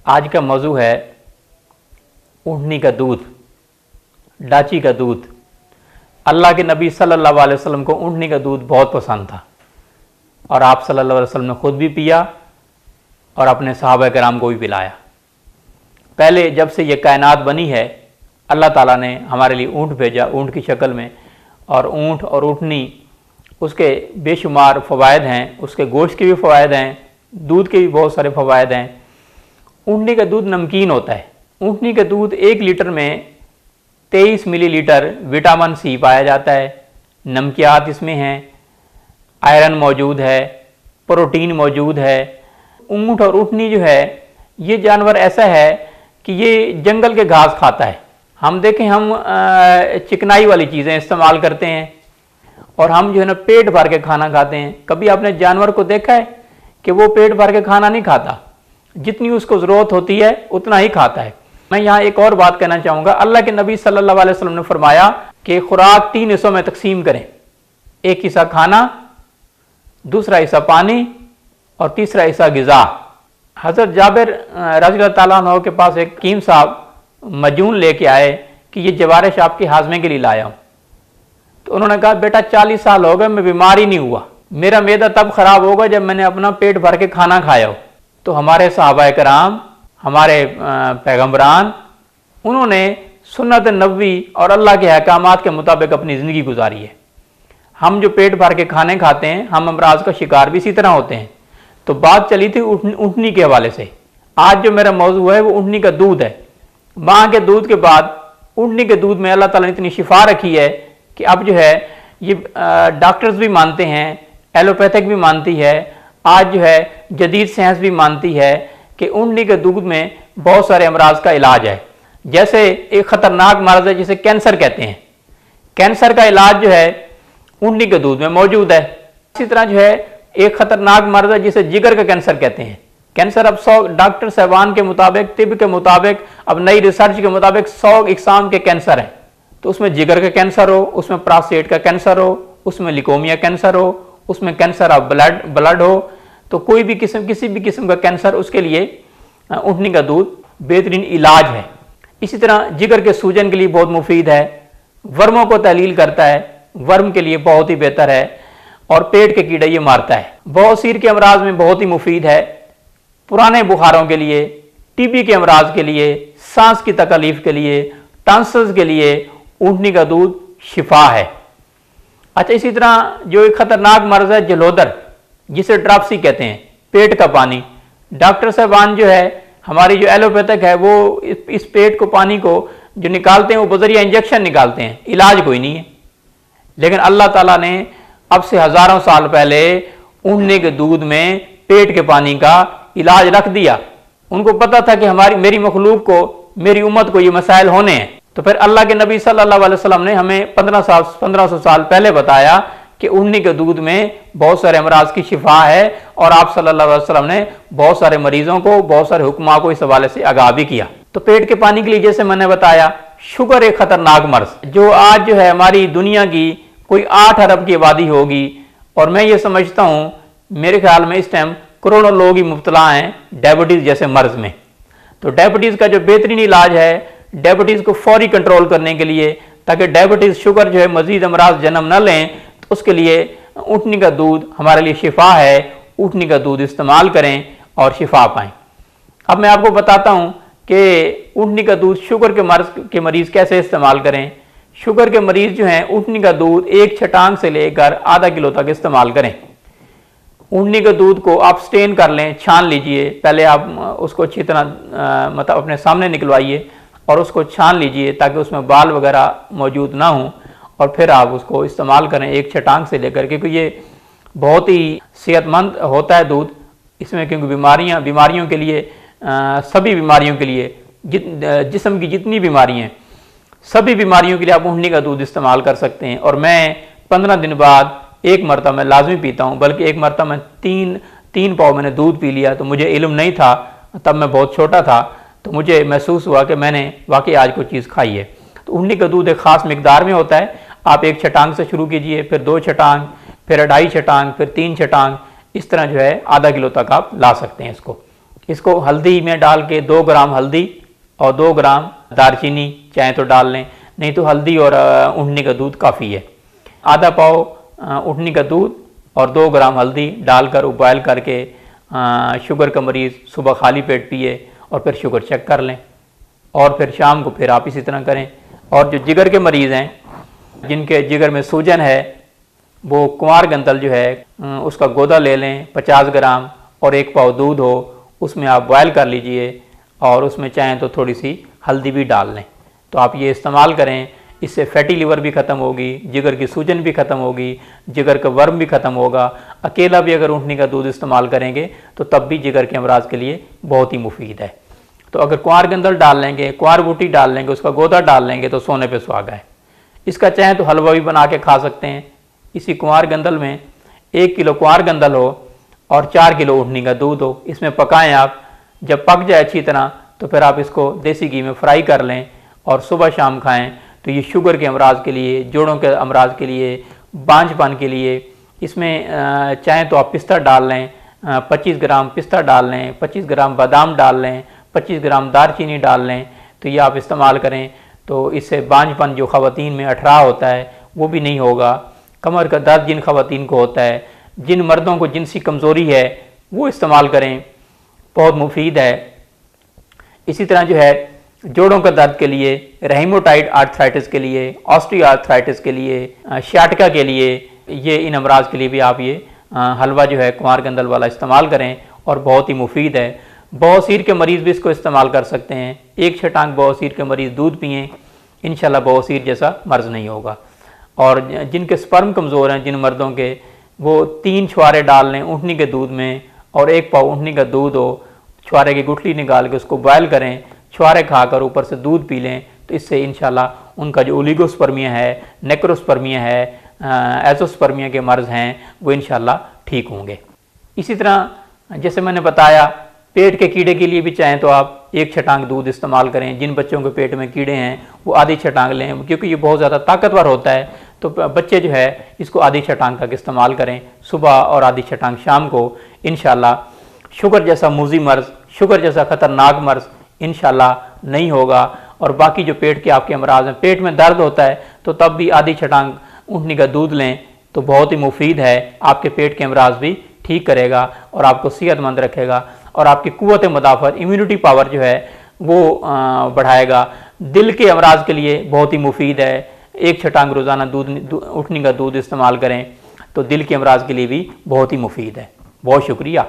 आज का मौजू है ऊँटनी का दूध, डाची का दूध। अल्लाह के नबी सल्लल्लाहु अलैहि वसल्लम को ऊँटनी का दूध बहुत पसंद था और आप सल्लल्लाहु अलैहि वसल्लम ने खुद भी पिया और अपने सहाबा कराम को भी पिलाया। पहले जब से ये कायनात बनी है अल्लाह ताला ने हमारे लिए ऊँट भेजा, ऊँट की शक्ल में, और ऊँट और ऊँटनी उसके बेशुमार फ़वायद हैं, उसके गोश्त के भी फ़वायद हैं, दूध के भी बहुत सारे फ़वायद हैं। ऊँटनी का दूध नमकीन होता है। ऊँटनी का दूध 1 लीटर में 23 मिलीलीटर विटामिन सी पाया जाता है, नमकियात इसमें हैं, आयरन मौजूद है, प्रोटीन मौजूद है। ऊँट और ऊँटनी जो है ये जानवर ऐसा है कि ये जंगल के घास खाता है। हम देखें, हम चिकनाई वाली चीज़ें इस्तेमाल करते हैं और हम जो है ना पेट भर के खाना खाते हैं। कभी आपने जानवर को देखा है कि वो पेट भर के खाना नहीं खाता, जितनी उसको ज़रूरत होती है उतना ही खाता है। मैं यहाँ एक और बात कहना चाहूँगा, अल्लाह के नबी सल्लल्लाहु अलैहि वसल्लम ने फरमाया कि खुराक 3 हिस्सों में तकसीम करें, एक हिस्सा खाना, दूसरा हिस्सा पानी और तीसरा हिस्सा ग़िज़ा। हज़रत जाबिर रज़ियल्लाहु ताला अन्हु के पास एक हकीम साहब मजून लेके आए कि ये जवारिश आपके हाजमे के लिए लाया हूँ। तो उन्होंने कहा, बेटा 40 साल हो गए मैं बीमार ही नहीं हुआ, मेरा मैदा तब ख़राब होगा जब मैंने अपना पेट भर के खाना खाया हो। तो हमारे सहाबा कराम, हमारे पैगम्बरान, उन्होंने सुन्नत नबवी और अल्लाह के अहकामात के मुताबिक अपनी ज़िंदगी गुजारी है। हम जो पेट भर के खाने खाते हैं, हम अमराज का शिकार भी इसी तरह होते हैं। तो बात चली थी ऊँटनी के हवाले से। आज जो मेरा मौजू है वो ऊँटनी का दूध है। माँ के दूध के बाद ऊँटनी के दूध में अल्लाह ताला ने इतनी शिफा रखी है कि अब जो है ये डॉक्टर्स भी मानते हैं, एलोपैथिक भी मानती है, आज जो है जदीद साइंस भी मानती है कि ऊँटनी के दूध में बहुत सारे अमराज का इलाज है। जैसे एक ख़तरनाक मर्ज़ है जिसे कैंसर कहते हैं, कैंसर का इलाज जो है ऊँटनी के दूध में मौजूद है। इसी तरह जो है एक ख़तरनाक मर्ज़ है जिसे जिगर का कैंसर कहते हैं। कैंसर अब 100 डॉक्टर साहबान के मुताबिक, तिब के मुताबिक, अब नई रिसर्च के मुताबिक 100 इकसाम के कैंसर हैं। तो उसमें जिगर का कैंसर हो, उसमें प्रोस्टेट का कैंसर हो, उसमें लिकोमिया कैंसर हो, उसमें कैंसर ऑफ ब्लड हो, तो कोई भी किसी भी किस्म का कैंसर, उसके लिए ऊँटनी का दूध बेहतरीन इलाज है। इसी तरह जिगर के सूजन के लिए बहुत मुफीद है, वर्मों को तहलील करता है, वर्म के लिए बहुत ही बेहतर है, और पेट के कीड़े ये मारता है। बवासीर के अमराज में बहुत ही मुफीद है, पुराने बुखारों के लिए, टीबी के अमराज के लिए, सांस की तकलीफ के लिए, टॉन्सिल्स के लिए ऊँटनी का दूध शिफा है। अच्छा, इसी तरह जो एक ख़तरनाक मर्ज़ है जलोदर, जिसे ड्राप्सी कहते हैं, पेट का पानी, डॉक्टर साहबान जो है हमारी जो एलोपैथिक है वो इस पेट को, पानी को जो निकालते हैं वो बज़रिया इंजेक्शन निकालते हैं, इलाज कोई नहीं है। लेकिन अल्लाह ताला ने अब से हज़ारों साल पहले ऊँटनी के दूध में पेट के पानी का इलाज रख दिया। उनको पता था कि मेरी मखलूक को, मेरी उम्मत को ये मसाइल होने हैं। तो फिर अल्लाह के नबी सल्लल्लाहु अलैहि वसल्लम ने हमें 1500 साल पहले बताया कि ऊँटनी के दूध में बहुत सारे अमराज की शिफा है, और आप सल्लल्लाहु अलैहि वसल्लम ने बहुत सारे मरीजों को, बहुत सारे हुक्मा को इस हवाले से आगाह भी किया। तो पेट के पानी के लिए जैसे मैंने बताया, शुगर एक खतरनाक मर्ज जो आज जो है हमारी दुनिया की कोई 8 अरब की आबादी होगी, और मैं ये समझता हूँ मेरे ख्याल में इस टाइम करोड़ों लोग ही मुब्तला हैं डायबिटीज़ जैसे मर्ज में। तो डायबिटीज़ का जो बेहतरीन इलाज है, डायबिटीज़ को फौरी कंट्रोल करने के लिए, ताकि डायबिटीज़ शुगर जो है मजीद अमराज जन्म न लें, तो उसके लिए ऊँटनी का दूध हमारे लिए शिफा है। ऊँटनी का दूध इस्तेमाल करें और शिफा पाएँ। अब मैं आपको बताता हूँ कि ऊँटनी का दूध शुगर के मरीज़ कैसे इस्तेमाल करें। शुगर के मरीज़ जो हैं ऊँटनी का दूध 1 छटांग से लेकर आधा किलो तक इस्तेमाल करें। ऊँटनी के दूध को आप स्टेन कर लें, छान लीजिए। पहले आप उसको अच्छी तरह मतलब अपने सामने निकलवाइए और उसको छान लीजिए ताकि उसमें बाल वगैरह मौजूद ना हों, और फिर आप उसको इस्तेमाल करें 1 छटांग से लेकर, क्योंकि ये बहुत ही सेहतमंद होता है दूध इसमें, क्योंकि बीमारियों के लिए, सभी बीमारियों के लिए, जिस्म की जितनी बीमारियाँ हैं सभी बीमारियों के लिए आप ऊँटनी का दूध इस्तेमाल कर सकते हैं। और मैं 15 दिन बाद 1 मरतबा मैं लाजमी पीता हूँ, बल्कि 1 मरतबा मैं 3 पाव मैंने दूध पी लिया। तो मुझे इल्म नहीं था, तब मैं बहुत छोटा था, तो मुझे महसूस हुआ कि मैंने वाकई आज कोई चीज़ खाई है। तो ऊँटनी का दूध एक ख़ास मिकदार में होता है। आप 1 छटांग से शुरू कीजिए, फिर 2 छटांग, फिर 2.5 छटांग, फिर 3 छटांग, इस तरह जो है आधा किलो तक आप ला सकते हैं इसको। इसको हल्दी में डाल के 2 ग्राम हल्दी और 2 ग्राम दालचीनी चाहे तो डाल लें, नहीं तो हल्दी और ऊँटनी का दूध काफ़ी है। आधा पाव ऊँटनी का दूध और 2 ग्राम हल्दी डालकर उबाइल करके शुगर का मरीज़ सुबह खाली पेट पिए और फिर शुगर चेक कर लें। और फिर शाम को फिर आप इसी तरह करें। और जो जिगर के मरीज़ हैं, जिनके जिगर में सूजन है, वो कुंवार गंदल जो है उसका गोदा ले लें 50 ग्राम और 1 पाव दूध हो, उसमें आप बॉयल कर लीजिए और उसमें चाहें तो थोड़ी सी हल्दी भी डाल लें। तो आप ये इस्तेमाल करें, इससे फैटी लिवर भी ख़त्म होगी, जिगर की सूजन भी ख़त्म होगी, जिगर का वर्म भी ख़त्म होगा। अकेला भी अगर ऊँटनी का दूध इस्तेमाल करेंगे तो तब भी जिगर के अमराज के लिए बहुत ही मुफीद है। तो अगर कुंवार गंदल डाल लेंगे, कुंवार बूटी डाल लेंगे, उसका गोदा डाल लेंगे तो सोने पे सुहागा है। इसका चाहें तो हलवा भी बना के खा सकते हैं। इसी कुंवार गंदल में 1 किलो कुंवार गंदल हो और 4 किलो ऊँटनी का दूध हो, इसमें पकाएं आप। जब पक जाए अच्छी तरह तो फिर आप इसको देसी घी में फ्राई कर लें और सुबह शाम खाएं। तो ये शुगर के अमराज के लिए, जोड़ों के अमराज के लिए, बांझपन के लिए, इसमें चाहें तो आप पिस्ता डाल लें, 25 ग्राम पिस्ता डाल लें, 25 ग्राम बादाम डाल लें, 25 ग्राम दालचीनी डाल लें। तो ये आप इस्तेमाल करें तो इससे बांझपन जो ख़वातीन में अठरा होता है वो भी नहीं होगा। कमर का दर्द जिन ख़वातीन को होता है, जिन मर्दों को जिनसी कमज़ोरी है, वो इस्तेमाल करें, बहुत मुफीद है। इसी तरह जो है जोड़ों का दर्द के लिए, रेहिमोटाइड आर्थराइटिस के लिए, ऑस्टियो आर्थराइटिस के लिए, शियाटिका के लिए, ये इन अमराज के लिए भी आप ये हलवा जो है कुंवार गंदल वाला इस्तेमाल करें और बहुत ही मुफीद है। बवासीर के मरीज़ भी इसको इस्तेमाल कर सकते हैं। 1 छटांग बवासीर के मरीज़ दूध पिएँ, इंशाल्लाह बवासीर जैसा मर्ज़ नहीं होगा। और जिनके स्पर्म कमज़ोर हैं, जिन मर्दों के, वो 3 छुआरे डाल लें ऊँटनी के दूध में और 1 पाव ऊँटनी का दूध हो, छुआरे की गुठली निकाल के उसको बॉयल करें, छुआरे खाकर ऊपर से दूध पी लें। तो इससे इंशाल्लाह उनका जो ओलिगोस्पर्मिया है, नेक्रोस्पर्मिया है, एजोस्पर्मिया के मर्ज़ हैं, वो इंशाल्लाह ठीक होंगे। इसी तरह जैसे मैंने बताया, पेट के कीड़े के लिए भी चाहें तो आप 1 छटांग दूध इस्तेमाल करें। जिन बच्चों के पेट में कीड़े हैं वो आधी छटांग लें, क्योंकि ये बहुत ज़्यादा ताकतवर होता है। तो बच्चे जो है इसको आधी छटांग तक इस्तेमाल करें सुबह और आधी छटांग शाम को। इंशाल्लाह शुगर जैसा मूजी मर्ज़, शुगर जैसा ख़तरनाक मर्ज़ इंशाल्लाह नहीं होगा। और बाकी जो पेट के आपके अमराज हैं, पेट में दर्द होता है तो तब भी आधी छटांग ऊँटनी का दूध लें तो बहुत ही मुफीद है। आपके पेट के अमराज भी ठीक करेगा और आपको सेहतमंद रखेगा और आपकी कुव्वत मुदाफ़त, इम्यूनिटी पावर जो है वो बढ़ाएगा। दिल के अमराज के लिए बहुत ही मुफीद है। 1 छटांग रोज़ाना ऊँटनी का दूध इस्तेमाल करें तो दिल के अमराज के लिए भी बहुत ही मुफीद है। बहुत शुक्रिया।